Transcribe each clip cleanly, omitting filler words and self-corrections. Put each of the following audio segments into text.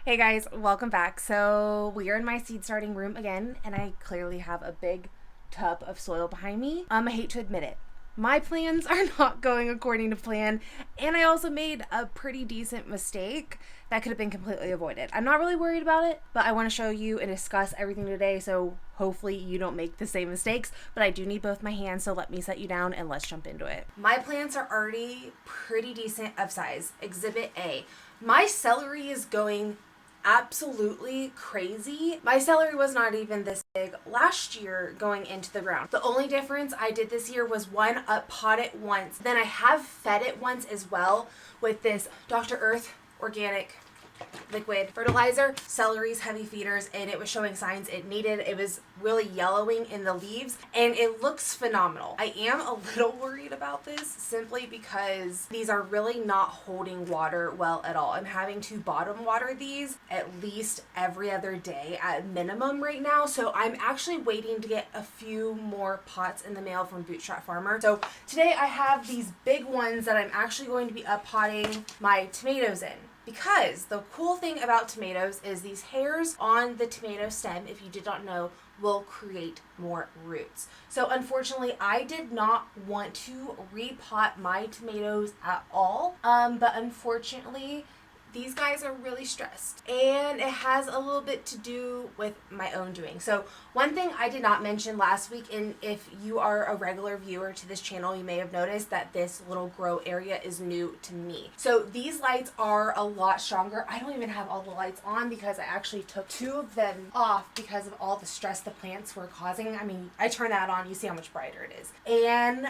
Hey guys, welcome back. So we are in my seed starting room again, and I clearly have a big tub of soil behind me. I hate to admit it. My plans are not going according to plan, and I also made a pretty decent mistake that could have been completely avoided. I'm not really worried about it, but I want to show you and discuss everything today, so hopefully you don't make the same mistakes. But I do need both my hands, so let me set you down and let's jump into it. My plants are already pretty decent of size. Exhibit A. My celery is going absolutely crazy. My celery was not even this big last year going into the ground. The only difference I did this year was one, pot it once. Then I have fed it once as well with this Dr. Earth organic liquid fertilizer, celery's heavy feeders, and it was showing signs it was really yellowing in the leaves, and it looks phenomenal. I am a little worried about this simply because these are really not holding water well at all. I'm having to bottom water these at least every other day at minimum right now, so I'm actually waiting to get a few more pots in the mail from Bootstrap Farmer. So today I have these big ones that I'm actually going to be potting my tomatoes in. Because the cool thing about tomatoes is these hairs on the tomato stem, if you did not know, will create more roots. So unfortunately, I did not want to repot my tomatoes at all. But unfortunately, these guys are really stressed, and it has a little bit to do with my own doing. So one thing I did not mention last week, and if you are a regular viewer to this channel, you may have noticed that this little grow area is new to me. So these lights are a lot stronger. I don't even have all the lights on because I actually took two of them off because of all the stress the plants were causing. I mean, I turn that on, you see how much brighter it is. And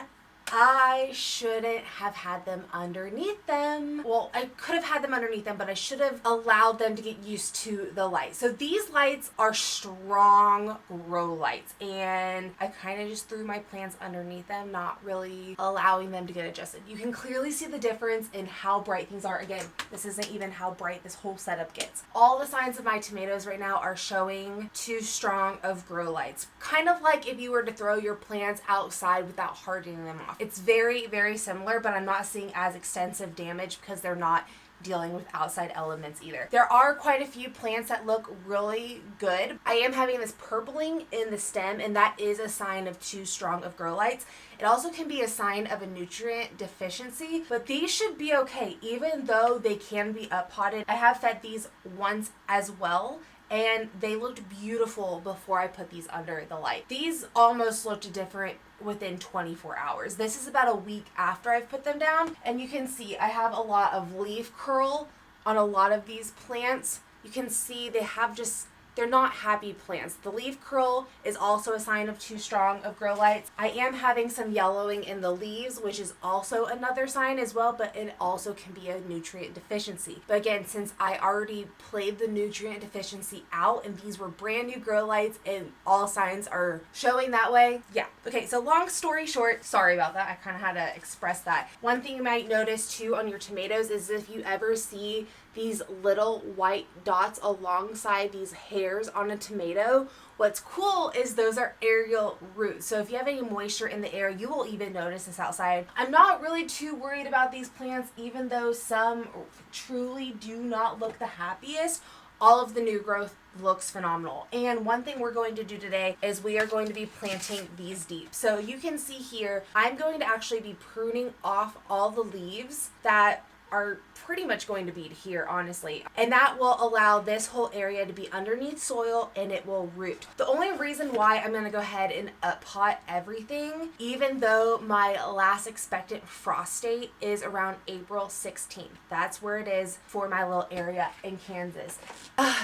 I shouldn't have had them underneath them. Well, I could have had them underneath them, but I should have allowed them to get used to the light. So these lights are strong grow lights, and I kind of just threw my plants underneath them, not really allowing them to get adjusted. You can clearly see the difference in how bright things are. Again, this isn't even how bright this whole setup gets. All the signs of my tomatoes right now are showing too strong of grow lights. Kind of like if you were to throw your plants outside without hardening them off. It's very, very similar, but I'm not seeing as extensive damage because they're not dealing with outside elements either. There are quite a few plants that look really good. I am having this purpling in the stem, and that is a sign of too strong of grow lights. It also can be a sign of a nutrient deficiency, but these should be okay, even though they can be potted. I have fed these once as well, and they looked beautiful before I put these under the light. These almost looked different within 24 hours. This is about a week after I've put them down, and you can see I have a lot of leaf curl on a lot of these plants. You can see they're not happy plants. The leaf curl is also a sign of too strong of grow lights. I am having some yellowing in the leaves, which is also another sign as well, but it also can be a nutrient deficiency. But again, since I already played the nutrient deficiency out and these were brand new grow lights and all signs are showing that way, yeah. Okay, so long story short, sorry about that. I kind of had to express that. One thing you might notice too on your tomatoes is if you ever see these little white dots alongside these hairs on a tomato, what's cool is those are aerial roots. So if you have any moisture in the air, you will even notice this outside. I'm not really too worried about these plants, even though some truly do not look the happiest. All of the new growth looks phenomenal. And one thing we're going to do today is we are going to be planting these deep. So you can see here, I'm going to actually be pruning off all the leaves that are pretty much going to be here, honestly. And that will allow this whole area to be underneath soil and it will root. The only reason why I'm going to go ahead and pot everything, even though my last expected frost date is around April 16th. That's where it is for my little area in Kansas.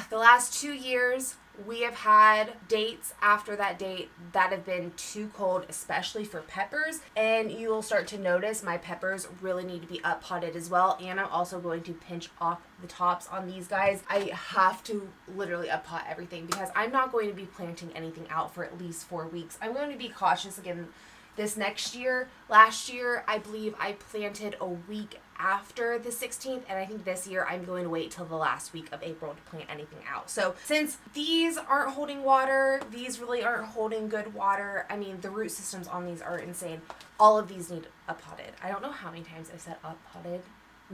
The last 2 years, we have had dates after that date that have been too cold, especially for peppers, and you will start to notice my peppers really need to be potted as well. And I'm also going to pinch off the tops on these guys. I have to literally pot everything because I'm not going to be planting anything out for at least 4 weeks. I'm going to be cautious again this next year. Last year, I believe I planted a week after the 16th, and I think this year I'm going to wait till the last week of April to plant anything out. So since these aren't holding water, these really aren't holding good water. I mean, the root systems on these are insane. All of these need potted. I don't know how many times I've said potted.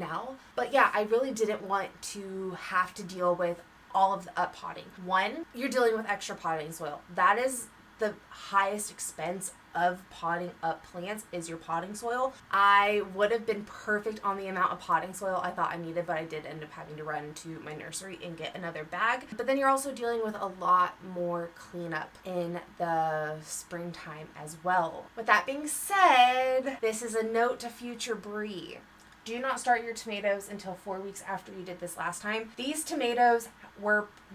now. But yeah, I really didn't want to have to deal with all of the up potting. One, you're dealing with extra potting soil. That is the highest expense of potting up plants, is your potting soil. I would have been perfect on the amount of potting soil I thought I needed, but I did end up having to run to my nursery and get another bag. But then you're also dealing with a lot more cleanup in the springtime as well. With that being said, this is a note to future Brie. Do not start your tomatoes until 4 weeks after you did this last time. These tomatoes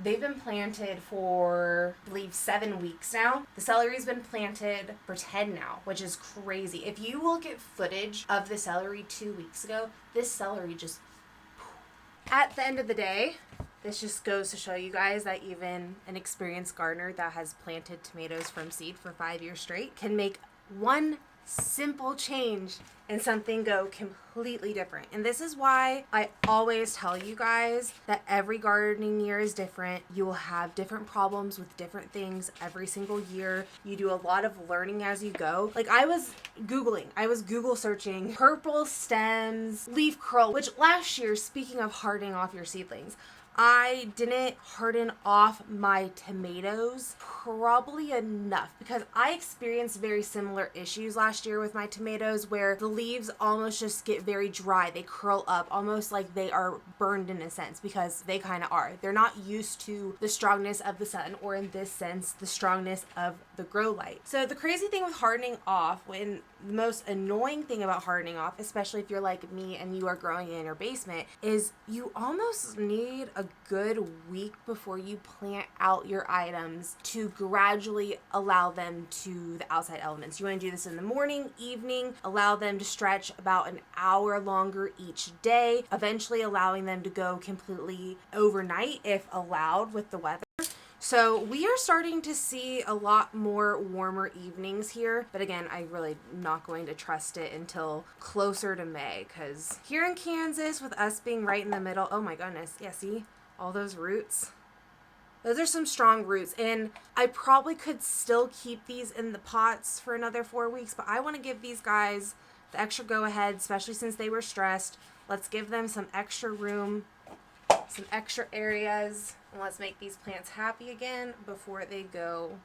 they've been planted for, I believe, 7 weeks now. The celery's been planted for 10 now, which is crazy. If you look at footage of the celery 2 weeks ago, this celery just... At the end of the day, this just goes to show you guys that even an experienced gardener that has planted tomatoes from seed for 5 years straight can make one simple change and something go completely different. And this is why I always tell you guys that every gardening year is different. You will have different problems with different things every single year. You do a lot of learning as you go. Like I was Google searching purple stems, leaf curl, which last year, speaking of hardening off your seedlings, I didn't harden off my tomatoes probably enough because I experienced very similar issues last year with my tomatoes where the leaves almost just get very dry. They curl up almost like they are burned in a sense, because they kind of are. They're not used to the strongness of the sun, or in this sense, the strongness of the grow light. So the crazy thing with hardening off, when the most annoying thing about hardening off, especially if you're like me and you are growing in your basement, is you almost need a good week before you plant out your items to gradually allow them to the outside elements. You want to do this in the morning, evening, allow them to stretch about an hour longer each day, eventually allowing them to go completely overnight if allowed with the weather. So we are starting to see a lot more warmer evenings here. But again, I really am not going to trust it until closer to May, because here in Kansas, with us being right in the middle, oh my goodness, yeah, see all those roots? Those are some strong roots, and I probably could still keep these in the pots for another 4 weeks, but I want to give these guys the extra go ahead, especially since they were stressed. Let's give them some extra room, some extra areas, and let's make these plants happy again before they go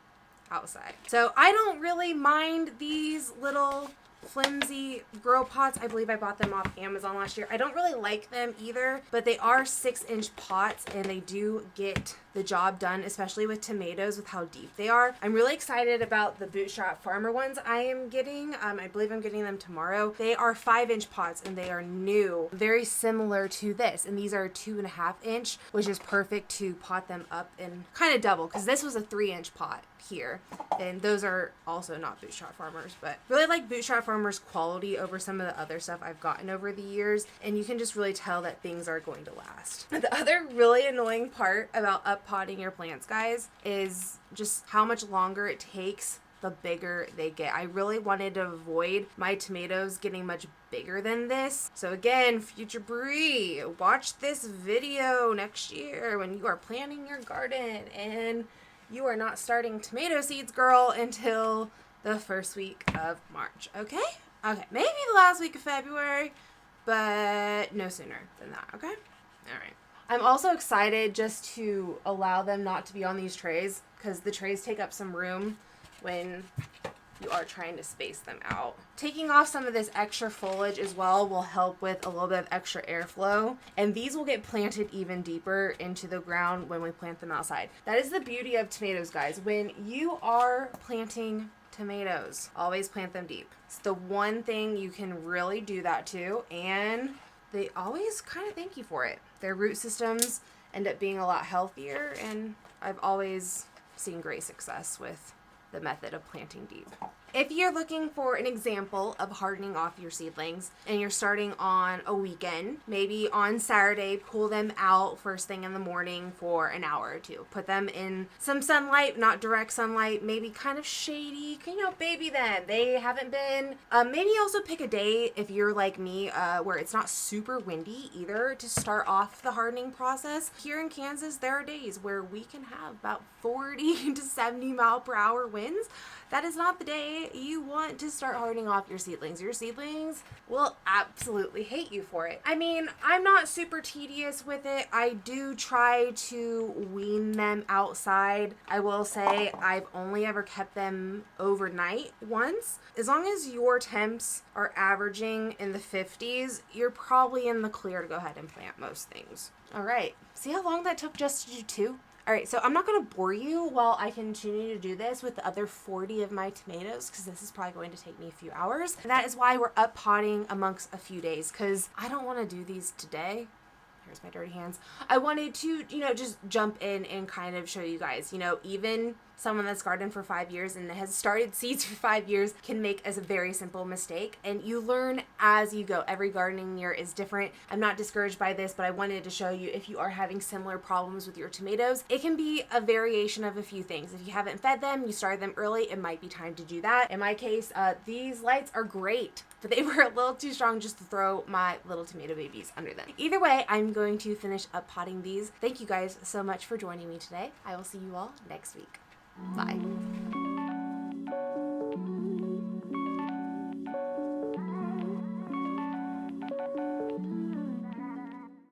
outside. So I don't really mind these little flimsy grow pots. I believe I bought them off Amazon last year. I don't really like them either, but they are 6-inch pots and they do get the job done, especially with tomatoes with how deep they are. I'm really excited about the Bootstrap Farmer ones I am getting. I believe I'm getting them tomorrow. They are 5-inch pots and they are new, very similar to this. And these are 2.5-inch, which is perfect to pot them up in kind of double, because this was a 3-inch pot here. And those are also not Bootstrap Farmers, but really like Bootstrap Farmers quality over some of the other stuff I've gotten over the years. And you can just really tell that things are going to last. The other really annoying part about up potting your plants, guys, is just how much longer it takes the bigger they get. I really wanted to avoid my tomatoes getting much bigger than this. So again, future Brie, watch this video next year when you are planting your garden and you are not starting tomato seeds, girl, until the first week of March. Okay? Okay, maybe the last week of February, but no sooner than that, okay? All right. I'm also excited just to allow them not to be on these trays, because the trays take up some room when you are trying to space them out. Taking off some of this extra foliage as well will help with a little bit of extra airflow, and these will get planted even deeper into the ground when we plant them outside. That is the beauty of tomatoes, guys. When you are planting tomatoes, always plant them deep. It's the one thing you can really do that to, and they always kind of thank you for it. Their root systems end up being a lot healthier, and I've always seen great success with the method of planting deep. If you're looking for an example of hardening off your seedlings and you're starting on a weekend, maybe on Saturday, pull them out first thing in the morning for an hour or two. Put them in some sunlight, not direct sunlight, maybe kind of shady, baby them. They haven't been, maybe also pick a day if you're like me, where it's not super windy either, to start off the hardening process. Here in Kansas, there are days where we can have about 40 to 70 mile per hour winds. That is not the day why you want to start hardening off your seedlings. Your seedlings will absolutely hate you for it. I mean, I'm not super tedious with it. I do try to wean them outside. I will say I've only ever kept them overnight once. As long as your temps are averaging in the 50s, you're probably in the clear to go ahead and plant most things. All right, see how long that took just to do 2? All right, so I'm not going to bore you while I continue to do this with the other 40 of my tomatoes, because this is probably going to take me a few hours. And that is why we're up potting amongst a few days, because I don't want to do these today. Here's my dirty hands. I wanted to, just jump in and kind of show you guys, even someone that's gardened for 5 years and has started seeds for 5 years can make a very simple mistake, and you learn as you go. Every gardening year is different. I'm not discouraged by this, but I wanted to show you if you are having similar problems with your tomatoes, it can be a variation of a few things. If you haven't fed them, you started them early, it might be time to do that. In my case, these lights are great, but they were a little too strong just to throw my little tomato babies under them. Either way, I'm going to finish up potting these. Thank you guys so much for joining me today. I will see you all next week. Bye.